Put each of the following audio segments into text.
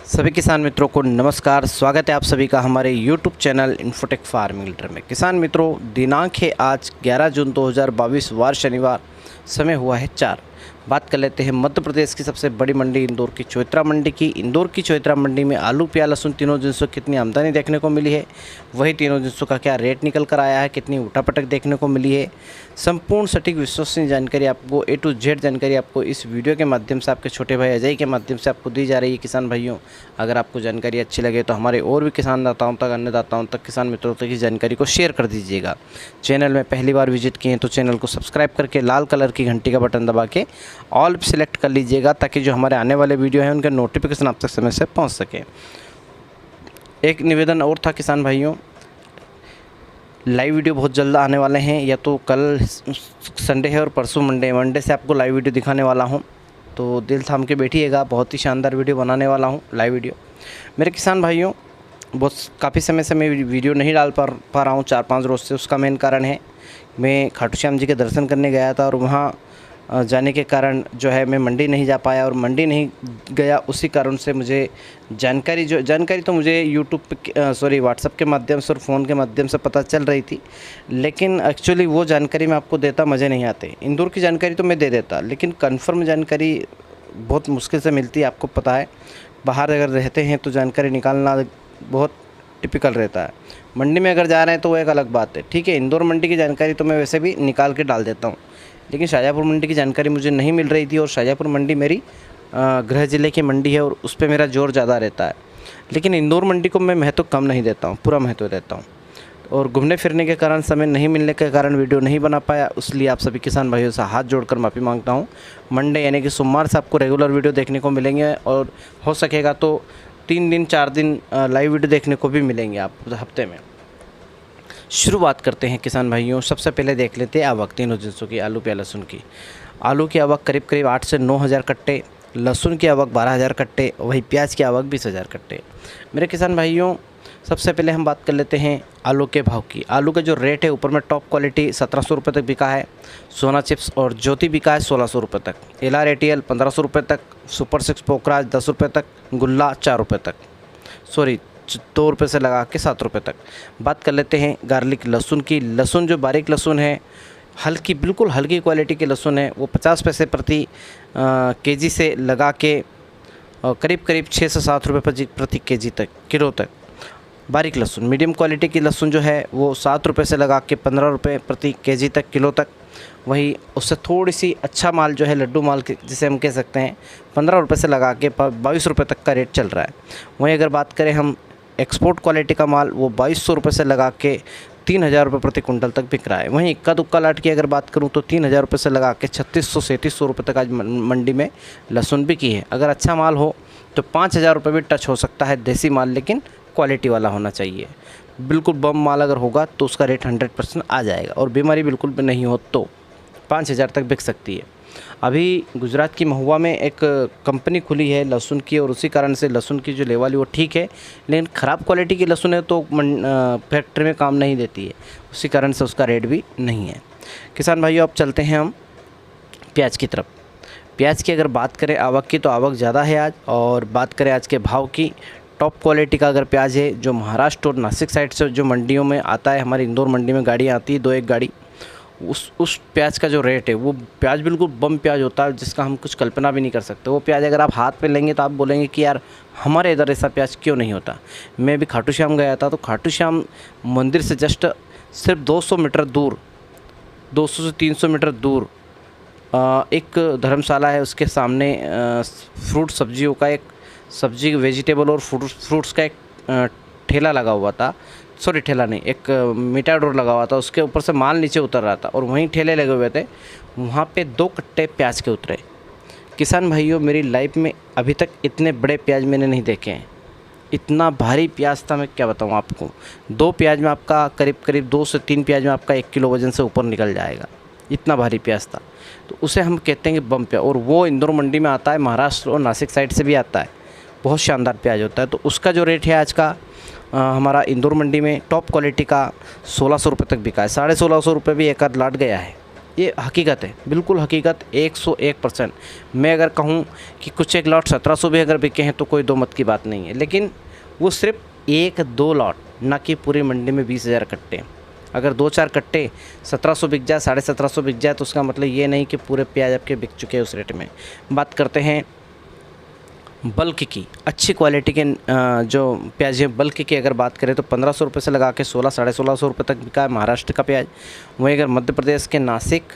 सभी किसान मित्रों को नमस्कार। स्वागत है आप सभी का हमारे YouTube channel infotech farming leader में। किसान मित्रों, दिनांक है आज 11 जून 2022 वार शनिवार। समय हुआ है 4। बात कर लेते हैं मध्य प्रदेश की सबसे बड़ी मंडी इंदौर की चौइत्रा मंडी की। इंदौर की चौइत्रा मंडी में आलू, प्याज, लहसुन तीनों जिनसों कितनी आमदनी देखने को मिली है, वही तीनों जिनसों का क्या रेट निकल कर आया है, कितनी उठापटक देखने को मिली है। संपूर्ण सटीक विश्वसनीय जानकारी आपको A to Z जानकारी आपको इस वीडियो के माध्यम से आपके छोटे भाई अजय के माध्यम से आपको दी जा रही है। किसान भाइयों, अगर आपको जानकारी अच्छी लगे तो हमारे और भी किसान दाताओं तक, अन्नदाताओं तक, किसान मित्रों तक इस जानकारी को शेयर कर दीजिएगा। चैनल में पहली बार विजिट किए हैं तो चैनल को सब्सक्राइब करके लाल कलर की घंटी का बटन दबा के ऑल सेलेक्ट कर लीजिएगा, ताकि जो हमारे आने वाले वीडियो हैं उनके नोटिफिकेशन आप तक समय से पहुंच सके। एक निवेदन और था किसान भाइयों, लाइव वीडियो बहुत जल्द आने वाले हैं, या तो कल संडे है और परसों मंडे से आपको लाइव वीडियो दिखाने वाला हूं, तो दिल थाम के बैठिएगा। बहुत ही शानदार वीडियो बनाने वाला हूं, लाइव वीडियो। मेरे किसान भाइयों, बहुत काफ़ी समय से मैं वीडियो नहीं डाल पा रहा हूं, 4-5 रोज़ से। उसका मेन कारण है, मैं खाटू श्याम जी के दर्शन करने गया था और वहाँ जाने के कारण जो है मैं मंडी नहीं जा पाया, और मंडी नहीं गया उसी कारण से मुझे जानकारी तो मुझे यूट्यूब पे व्हाट्सएप के माध्यम से और फ़ोन के माध्यम से पता चल रही थी, लेकिन एक्चुअली वो जानकारी मैं आपको देता मज़े नहीं आते। इंदौर की जानकारी तो मैं दे देता, लेकिन कन्फर्म जानकारी बहुत मुश्किल से मिलती है। आपको पता है, बाहर अगर रहते हैं तो जानकारी निकालना बहुत टिपिकल रहता है। मंडी में अगर जा रहे हैं तो वो एक अलग बात है, ठीक है। इंदौर मंडी की जानकारी तो मैं वैसे भी निकाल के डाल देता हूँ, लेकिन शाहजहाँपुर मंडी की जानकारी मुझे नहीं मिल रही थी, और शाहजहाँपुर मंडी मेरी गृह ज़िले की मंडी है और उस पर मेरा जोर ज़्यादा रहता है। लेकिन इंदौर मंडी को मैं महत्व कम नहीं देता हूँ, पूरा महत्व देता हूँ। और घूमने फिरने के कारण, समय नहीं मिलने के कारण वीडियो नहीं बना पाया, इसलिए आप सभी किसान भाइयों से हाथ जोड़कर माफ़ी मांगता हूँ। मंडे यानी कि सोमवार से आपको रेगुलर वीडियो देखने को मिलेंगे, और हो सकेगा तो 3 दिन 4 दिन लाइव वीडियो देखने को भी मिलेंगे आप हफ्ते में। शुरुआत करते हैं किसान भाइयों। सबसे पहले देख लेते हैं आवक तीनों जिनसों की, आलू, प्याज, लहसुन की। आलू की आवक करीब 8 से 9 हज़ार कट्टे, लहसुन की आवक 12 हज़ार कट्टे, वही प्याज की आवक 20 हज़ार कट्टे। मेरे किसान भाइयों, सबसे पहले हम बात कर लेते हैं आलू के भाव की। आलू का जो रेट है, ऊपर में टॉप क्वालिटी 1700 रुपये तक बिका है, सोना चिप्स और ज्योति बिका है 1600 रुपये तक, LR ATL 1500 रुपये तक, सुपर 6 पोखराज 10 रुपये तक, गुल्ला 4 रुपये तक, 2 रुपये से लगा के 7 रुपये तक। बात कर लेते हैं गार्लिक लहसुन की। लहसुन जो बारीक लहसुन है, बिल्कुल हल्की क्वालिटी की लहसुन है, वो 50 पैसे प्रति केजी से लगा के करीब 6 से 7 रुपये प्रति केजी तक, किलो तक बारीक लहसुन। मीडियम क्वालिटी की लहसुन जो है वो 7 रुपये से लगा के 15 रुपये प्रति केजी तक, किलो तक। वही उससे थोड़ी सी अच्छा माल जो है, लड्डू माल जिसे हम कह सकते हैं, 15 रुपये से लगा के 22 रुपये तक का रेट चल रहा है। वहीं अगर बात करें हम एक्सपोर्ट क्वालिटी का माल, वो 2200 रुपये से लगा के 3000 रुपये प्रति कुंटल तक बिक रहा है। वहीं इक्का दुक्का लाट की अगर बात करूं तो 3000 रुपये से लगा के 3600-3700 रुपये तक आज मंडी में लहसुन बिकी है। अगर अच्छा माल हो तो 5000 रुपये भी टच हो सकता है, देसी माल, लेकिन क्वालिटी वाला होना चाहिए। बिल्कुल बम माल अगर होगा तो उसका रेट 100% आ जाएगा, और बीमारी बिल्कुल भी नहीं हो तो 5000 तक बिक सकती है। अभी गुजरात की महुआ में एक कंपनी खुली है लहसुन की, और उसी कारण से लहसुन की जो लेवल है वो ठीक है, लेकिन ख़राब क्वालिटी की लहसुन है तो फैक्ट्री में काम नहीं देती है, उसी कारण से उसका रेट भी नहीं है। किसान भाइयों, अब चलते हैं हम प्याज की तरफ। प्याज की अगर बात करें आवक की, तो आवक ज़्यादा है आज। और बात करें आज के भाव की, टॉप क्वालिटी का अगर प्याज है, जो महाराष्ट्र और नासिक साइड से जो मंडियों में आता है, हमारी इंदौर मंडी में गाड़ियाँ आती है 2-1 गाड़ी, उस प्याज का जो रेट है, वो प्याज बिल्कुल बम प्याज होता है, जिसका हम कुछ कल्पना भी नहीं कर सकते। वो प्याज अगर आप हाथ पे लेंगे तो आप बोलेंगे कि यार हमारे इधर ऐसा प्याज क्यों नहीं होता। मैं भी खाटू श्याम गया था, तो खाटू श्याम मंदिर से जस्ट सिर्फ 200 मीटर दूर, 200 से 300 मीटर दूर एक धर्मशाला है, उसके सामने फ्रूट सब्जियों का एक सब्जी, वेजिटेबल और फ्रूट्स का एक ठेला लगा हुआ था। ठेला नहीं, एक मीटाडोर लगा हुआ था, उसके ऊपर से माल नीचे उतर रहा था, और वहीं ठेले लगे हुए थे। वहाँ पे 2 कट्टे प्याज के उतरे। किसान भाइयों, मेरी लाइफ में अभी तक इतने बड़े प्याज मैंने नहीं देखे हैं। इतना भारी प्याज था, मैं क्या बताऊँ आपको। 2 प्याज में आपका करीब 2 से 3 प्याज में आपका 1 किलो वज़न से ऊपर निकल जाएगा, इतना भारी प्याज था। तो उसे हम कहते हैं कि बम प्याज, और वो इंदौर मंडी में आता है, महाराष्ट्र और नासिक साइड से भी आता है। बहुत शानदार प्याज होता है। तो उसका जो रेट है आज का हमारा इंदौर मंडी में टॉप क्वालिटी का 1600 रुपये तक बिका है। 1650 रुपये भी एक आध लाट गया है, ये हकीकत है, बिल्कुल हकीकत 101%। मैं अगर कहूँ कि कुछ एक लॉट 1700 भी अगर बिके हैं तो कोई दो मत की बात नहीं है, लेकिन वो सिर्फ एक दो लॉट, ना कि पूरी मंडी में 20,000 कट्टे। अगर दो चार कट्टे 1700 बिक जाए, 1750 बिक जाए, तो उसका मतलब ये नहीं कि पूरे प्याज आपके बिक चुके हैं उस रेट में। बात करते हैं बल्क की, अच्छी क्वालिटी के जो प्याज है बल्क की अगर बात करें तो 1500 रुपये से लगा के 1600-1650 रुपये तक बिका है महाराष्ट्र का प्याज। वहीं अगर मध्य प्रदेश के नासिक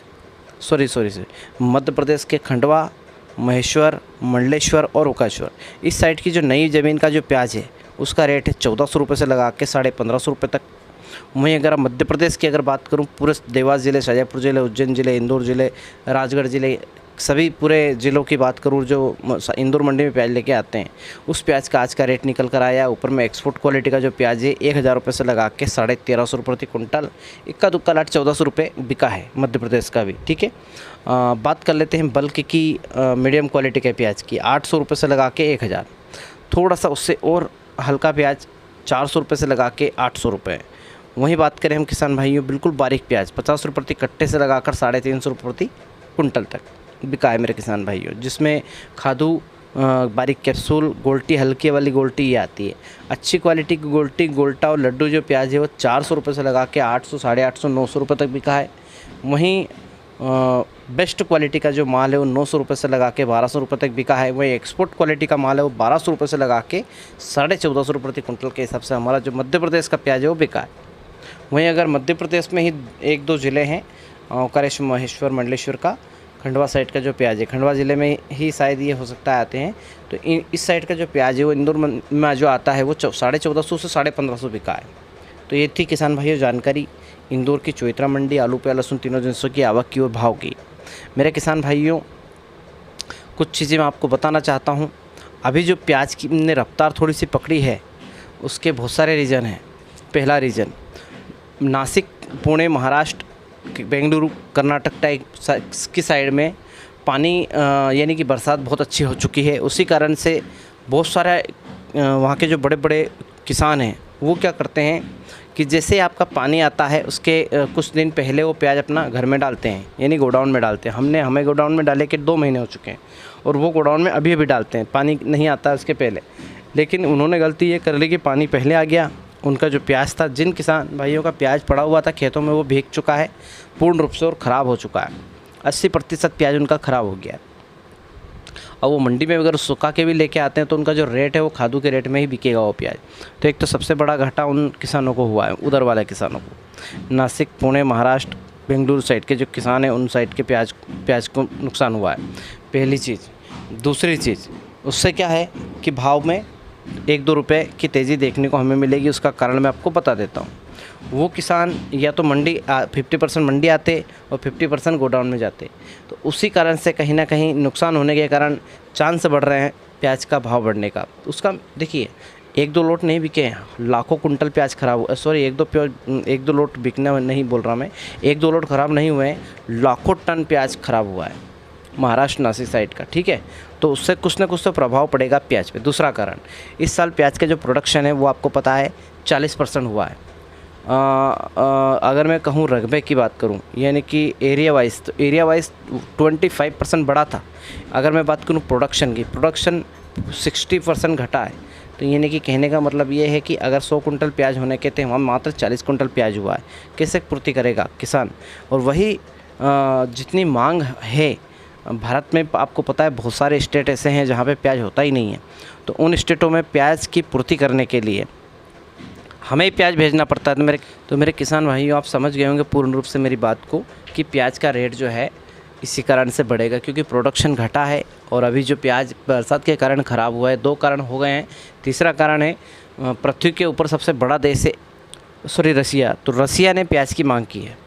मध्य प्रदेश के खंडवा, महेश्वर, मंडलेश्वर और ओकाश्वर, इस साइड की जो नई ज़मीन का जो प्याज है उसका रेट है 1400 रुपये से लगा के 1550 रुपये तक। वहीं अगर मध्य प्रदेश की अगर बात करूं, पूरे देवास ज़िले, शाजापुर ज़िले, उज्जैन ज़िले, इंदौर ज़िले, राजगढ़ ज़िले, सभी पूरे ज़िलों की बात करूं, जो इंदौर मंडी में प्याज लेके आते हैं, उस प्याज का आज का रेट निकल कर आया। ऊपर में एक्सपोर्ट क्वालिटी का जो प्याज है 1000 रुपये से लगा के 1350 रुपये प्रति कुंटल, इक्का दुक्का लाट 1400 रुपये बिका है मध्य प्रदेश का भी। ठीक है, बात कर लेते हैं बल्क की मीडियम क्वालिटी के प्याज की, 800 रुपये से लगा के 1000। थोड़ा सा उससे और हल्का प्याज 400 रुपये से लगा के 800 रुपये। वहीं बात करें हम किसान भाइयों, बिल्कुल बारीक प्याज 50 रुपये प्रति कट्टे से लगाकर 350 रुपये प्रति कुंटल तक बिका है मेरे किसान भाइयों, जिसमें खादू, बारीक कैप्सूल, गोल्टी, हल्की वाली गोल्टी ये आती है। अच्छी क्वालिटी की गोल्टी, गोल्टा और लड्डू जो प्याज है वो 400 रुपये से लगा के 800, 850, 900 रुपये तक बिका है। वहीं बेस्ट क्वालिटी का जो माल है वो 900 रुपये से लगा के 1200 रुपये तक बिका है। वहीं एक्सपोर्ट क्वालिटी का माल है वो 1200 रुपये से लगा के 1450 रुपये प्रति कुंटल के हिसाब से हमारा जो मध्य प्रदेश का प्याज है वो बिका है। वहीं अगर मध्य प्रदेश में ही एक दो ज़िले हैं, ओंकारेश्वर, महेश्वर, मंडलेश्वर का, खंडवा साइड का जो प्याज है, खंडवा ज़िले में ही शायद ये हो सकता है आते हैं, तो इस साइड का जो प्याज है वो इंदौर में जो आता है वो 1450 से 1550 बिका है। तो ये थी किसान भाइयों जानकारी इंदौर की चौइत्रा मंडी, आलू, प्याज, लहसुन तीनों जिनसों की आवक की और भाव की। मेरे किसान भाइयों, कुछ चीज़ें मैं आपको बताना चाहता हूँ। अभी जो प्याज की ने रफ्तार थोड़ी सी पकड़ी है उसके बहुत सारे रीज़न हैं। पहला रीज़न, नासिक, पुणे, महाराष्ट्र, बेंगलुरु, कर्नाटक टाइप की साइड में पानी यानी कि बरसात बहुत अच्छी हो चुकी है। उसी कारण से बहुत सारे वहाँ के जो बड़े बड़े किसान हैं वो क्या करते हैं कि जैसे आपका पानी आता है उसके कुछ दिन पहले वो प्याज अपना घर में डालते हैं, यानी गोडाउन में डालते हैं। हमें गोडाउन में डाले के 2 महीने हो चुके हैं और वो गोडाउन में अभी डालते हैं, पानी नहीं आता उसके पहले। लेकिन उन्होंने गलती ये कर ली कि पानी पहले आ गया, उनका जो प्याज था, जिन किसान भाइयों का प्याज पड़ा हुआ था खेतों में, वो भीग चुका है पूर्ण रूप से और ख़राब हो चुका है। 80% प्याज उनका ख़राब हो गया है। और वो मंडी में अगर सुखा के भी लेके आते हैं तो उनका जो रेट है वो खादू के रेट में ही बिकेगा वो प्याज। तो एक तो सबसे बड़ा घाटा उन किसानों को हुआ है, उधर वाले किसानों को। नासिक, पुणे, महाराष्ट्र, बेंगलुरु साइड के जो किसान हैं उन साइड के प्याज को नुकसान हुआ है, पहली चीज़। दूसरी चीज़, उससे क्या है कि भाव में 1-2 रुपये की तेज़ी देखने को हमें मिलेगी। उसका कारण मैं आपको बता देता हूँ। वो किसान या तो मंडी 50% मंडी आते और 50% गोडाउन में जाते, तो उसी कारण से कहीं ना कहीं नुकसान होने के कारण चांस बढ़ रहे हैं प्याज का भाव बढ़ने का। उसका देखिए, 1-2 लोट नहीं बिके हैं, लाखों कुंटल प्याज खराब हुआ। सॉरी, 1-2 लोट बिकना नहीं बोल रहा मैं, 1-2 लोट ख़राब नहीं हुए हैं, लाखों टन प्याज खराब हुआ है महाराष्ट्र, नासिक साइड का। ठीक है, तो उससे कुछ ना कुछ तो प्रभाव पड़ेगा प्याज पे। दूसरा कारण, इस साल प्याज का जो प्रोडक्शन है वो आपको पता है 40% हुआ है। अगर मैं कहूँ रकबे की बात करूँ, यानी कि एरिया वाइज, तो एरिया वाइज 25% बढ़ा था। अगर मैं बात करूँ प्रोडक्शन की, प्रोडक्शन 60% घटा है। तो यानी कि कहने का मतलब ये है कि अगर 100 कुंटल प्याज होने के थे वहाँ मात्र 40 कुंटल प्याज हुआ है। कैसे पूर्ति करेगा किसान? और वही जितनी मांग है भारत में, आपको पता है बहुत सारे स्टेट ऐसे हैं जहाँ पे प्याज होता ही नहीं है। तो उन स्टेटों में प्याज की पूर्ति करने के लिए हमें प्याज भेजना पड़ता है। तो मेरे किसान भाइयों, आप समझ गए होंगे पूर्ण रूप से मेरी बात को कि प्याज का रेट जो है इसी कारण से बढ़ेगा, क्योंकि प्रोडक्शन घटा है। और अभी जो प्याज बरसात के कारण ख़राब हुआ है, 2 कारण हो गए हैं। तीसरा कारण है, पृथ्वी के ऊपर सबसे बड़ा देश है रसिया। तो रसिया ने प्याज की मांग की है,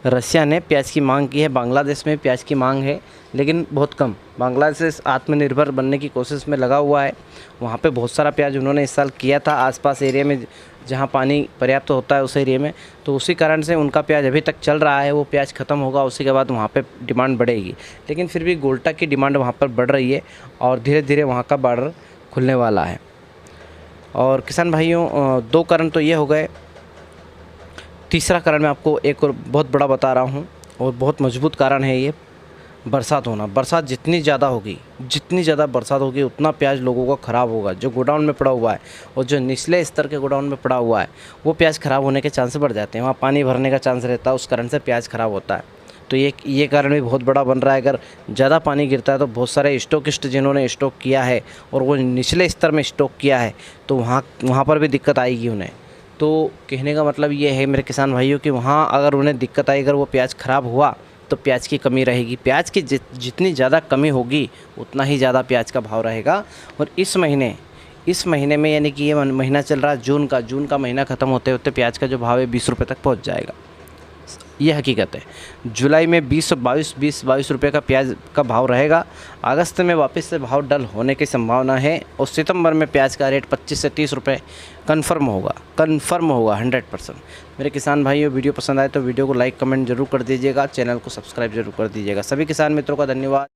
रसिया ने प्याज की मांग की है। बांग्लादेश में प्याज की मांग है लेकिन बहुत कम। बांग्लादेश आत्मनिर्भर बनने की कोशिश में लगा हुआ है। वहाँ पे बहुत सारा प्याज उन्होंने इस साल किया था आसपास एरिया में जहाँ पानी पर्याप्त होता है उस एरिया में। तो उसी कारण से उनका प्याज अभी तक चल रहा है। वो प्याज ख़त्म होगा, उसी के बाद वहाँ पे डिमांड बढ़ेगी। लेकिन फिर भी गोल्टा की डिमांड वहाँ पर बढ़ रही है और धीरे धीरे वहाँ का बॉर्डर खुलने वाला है। और किसान भाइयों, 2 कारण तो ये हो गए। तीसरा कारण मैं आपको एक और बहुत बड़ा बता रहा हूँ। और बहुत मजबूत कारण है ये बरसात होना। बरसात जितनी ज़्यादा होगी, जितनी ज़्यादा बरसात होगी, उतना प्याज लोगों का ख़राब होगा। जो गोडाउन में पड़ा हुआ है और जो निचले स्तर के गोडाउन में पड़ा हुआ है, वो प्याज ख़राब होने के चांस बढ़ जाते हैं। वहाँ पानी भरने का चांस रहता है, उस कारण से प्याज ख़राब होता है। तो ये कारण भी बहुत बड़ा बन रहा है। अगर ज़्यादा पानी गिरता है तो बहुत सारे स्टॉकिस्ट जिन्होंने स्टॉक किया है और वो निचले स्तर में स्टॉक किया है, तो वहाँ पर भी दिक्कत आएगी उन्हें। तो कहने का मतलब ये है मेरे किसान भाइयों कि वहाँ अगर उन्हें दिक्कत आई, अगर वो प्याज ख़राब हुआ तो प्याज की कमी रहेगी। प्याज की जितनी ज़्यादा कमी होगी उतना ही ज़्यादा प्याज का भाव रहेगा। और इस महीने में यानी कि ये महीना चल रहा है जून का महीना ख़त्म होते होते प्याज का जो भाव है 20 रुपये तक पहुँच जाएगा। ये हकीकत है। जुलाई में 20-22 रुपये का प्याज का भाव रहेगा। अगस्त में वापस से भाव डल होने की संभावना है और सितंबर में प्याज का रेट 25 से 30 रुपये कन्फर्म होगा 100%। मेरे किसान भाइयों, वीडियो पसंद आए तो वीडियो को लाइक कमेंट जरूर कर दीजिएगा, चैनल को सब्सक्राइब जरूर कर दीजिएगा। सभी किसान मित्रों का धन्यवाद।